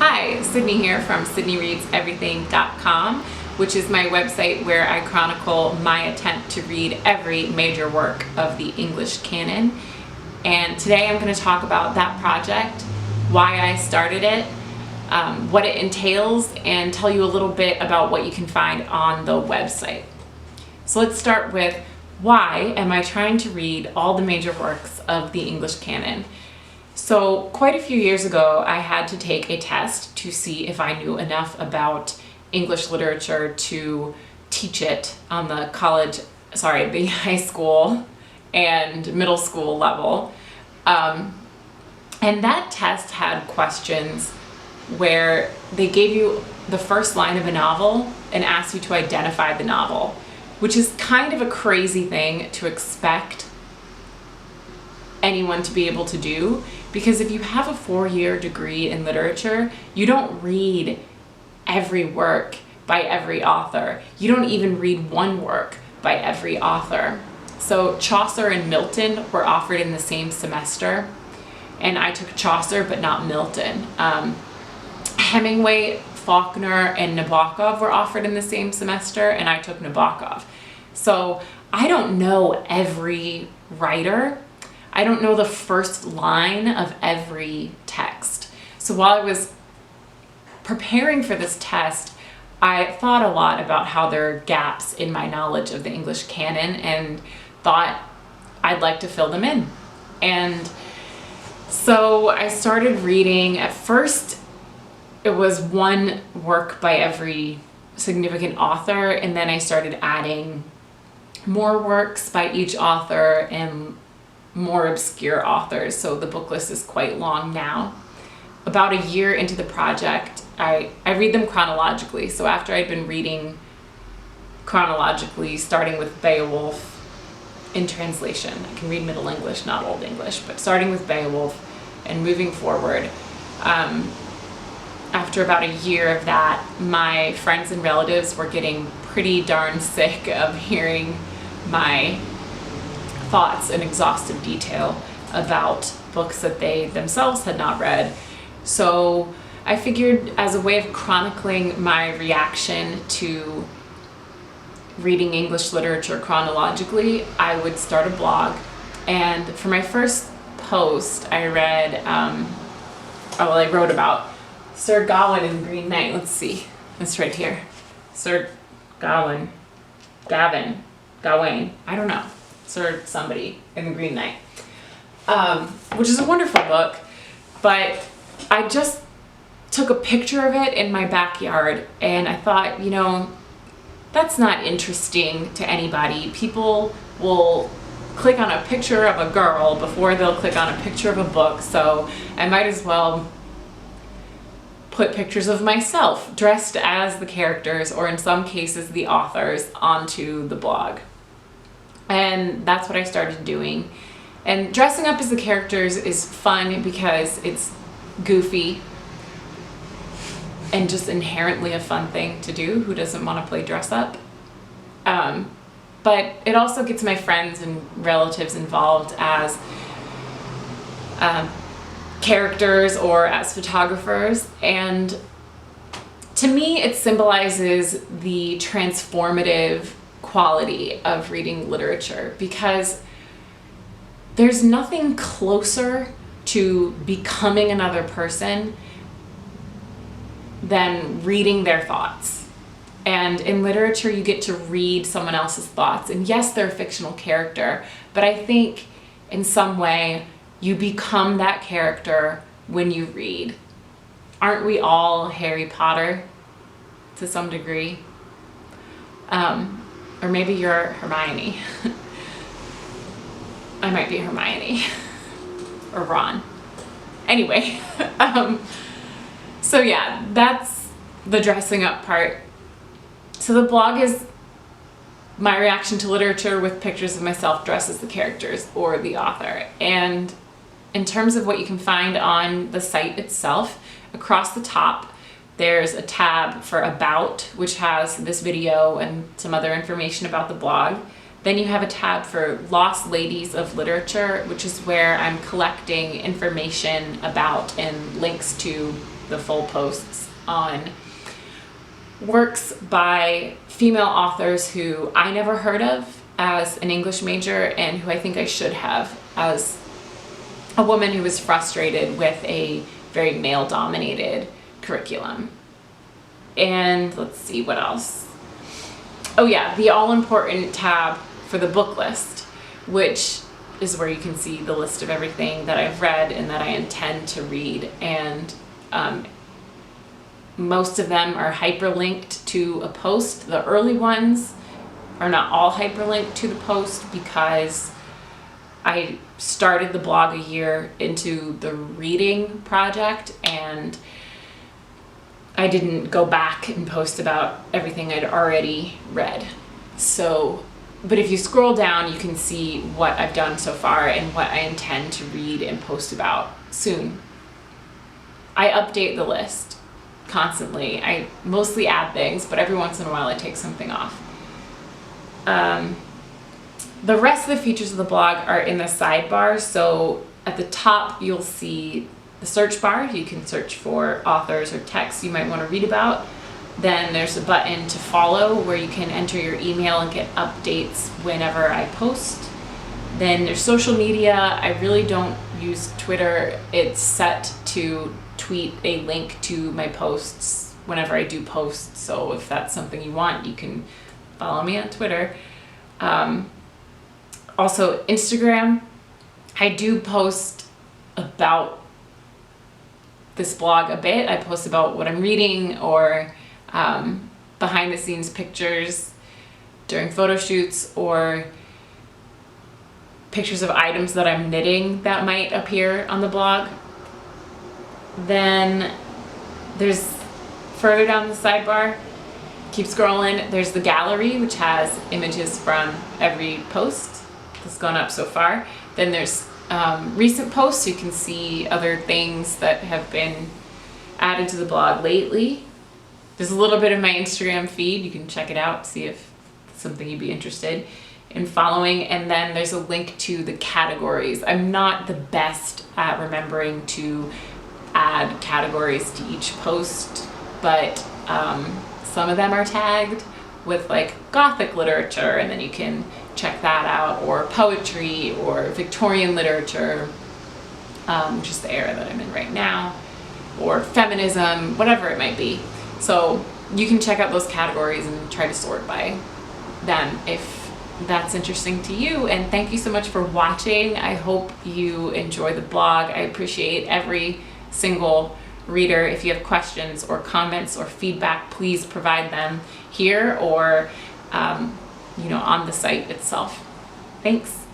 Hi, Sydney here from sydneyreadseverything.com, which is my website where I chronicle my attempt to read every major work of the English canon. And today I'm going to talk about that project, why I started it, what it entails, and tell you a little bit about what you can find on the website. So let's start with, why am I trying to read all the major works of the English canon? So quite a few years ago, I had to take a test to see if I knew enough about English literature to teach it on the the high school and middle school level. And that test had questions where they gave you the first line of a novel and asked you to identify the novel, which is kind of a crazy thing to expect anyone to be able to do, because if you have a 4-year degree in literature, you don't read every work by every author. You don't even read one work by every author. So Chaucer and Milton were offered in the same semester, and I took Chaucer but not Milton. Hemingway, Faulkner, and Nabokov were offered in the same semester, and I took Nabokov. So I don't know every writer. I don't know the first line of every text. So while I was preparing for this test, I thought a lot about how there are gaps in my knowledge of the English canon and thought I'd like to fill them in. And so I started reading. At first, it was one work by every significant author, and then I started adding more works by each author and more obscure authors, so the book list is quite long now. About a year into the project, I read them chronologically. So after I'd been reading chronologically, starting with Beowulf in translation, I can read Middle English, not Old English, but starting with Beowulf and moving forward, after about a year of that, my friends and relatives were getting pretty darn sick of hearing my thoughts in exhaustive detail about books that they themselves had not read. So I figured, as a way of chronicling my reaction to reading English literature chronologically, I would start a blog. And for my first post, I wrote about Sir Gawain in the Green Knight. Let's see, it's right here. Sir Gawain, I don't know. Sir somebody in the Green Knight, which is a wonderful book, but I just took a picture of it in my backyard, and I thought, that's not interesting to anybody. People will click on a picture of a girl before they'll click on a picture of a book, so I might as well put pictures of myself dressed as the characters, or in some cases the authors, onto the blog. And that's what I started doing. And dressing up as the characters is fun because it's goofy and just inherently a fun thing to do. Who doesn't want to play dress up? But it also gets my friends and relatives involved as characters or as photographers. And to me, it symbolizes the transformative quality of reading literature, because there's nothing closer to becoming another person than reading their thoughts. And in literature, you get to read someone else's thoughts. And yes, they're a fictional character, but I think in some way you become that character when you read. Aren't we all Harry Potter to some degree? Or maybe you're Hermione. I might be Hermione. Or Ron. Anyway, so yeah, that's the dressing up part. So the blog is my reaction to literature with pictures of myself dressed as the characters or the author. And in terms of what you can find on the site itself, across the top, there's a tab for About, which has this video and some other information about the blog. Then you have a tab for Lost Ladies of Literature, which is where I'm collecting information about and links to the full posts on works by female authors who I never heard of as an English major and who I think I should have as a woman who was frustrated with a very male-dominated curriculum. And let's see what else. Oh yeah, the all-important tab for the book list, which is where you can see the list of everything that I've read and that I intend to read. And most of them are hyperlinked to a post. The early ones are not all hyperlinked to the post because I started the blog a year into the reading project and I didn't go back and post about everything I'd already read. So, but if you scroll down, you can see what I've done so far and what I intend to read and post about soon. I update the list constantly. I mostly add things, but every once in a while I take something off. The rest of the features of the blog are in the sidebar. So at the top, you'll see the search bar. You can search for authors or texts you might want to read about. Then there's a button to follow where you can enter your email and get updates whenever I post. Then there's social media. I really don't use Twitter. It's set to tweet a link to my posts whenever I do post. So if that's something you want, you can follow me on Twitter. Also Instagram. I do post about this blog a bit. I post about what I'm reading or behind the scenes pictures during photo shoots or pictures of items that I'm knitting that might appear on the blog. Then there's further down the sidebar, keep scrolling, there's the gallery, which has images from every post that's gone up so far. Then there's recent posts. You can see other things that have been added to the blog lately. There's a little bit of my Instagram feed. You can check it out, see if it's something you'd be interested in following. And then there's a link to the categories. I'm not the best at remembering to add categories to each post, but some of them are tagged with like Gothic literature, and then you can check that out, or poetry, or Victorian literature, which is the era that I'm in right now, or feminism, whatever it might be. So you can check out those categories and try to sort by them if that's interesting to you. And thank you so much for watching. I hope you enjoy the blog. I appreciate every single reader. If you have questions or comments or feedback, please provide them here or on the site itself. Thanks.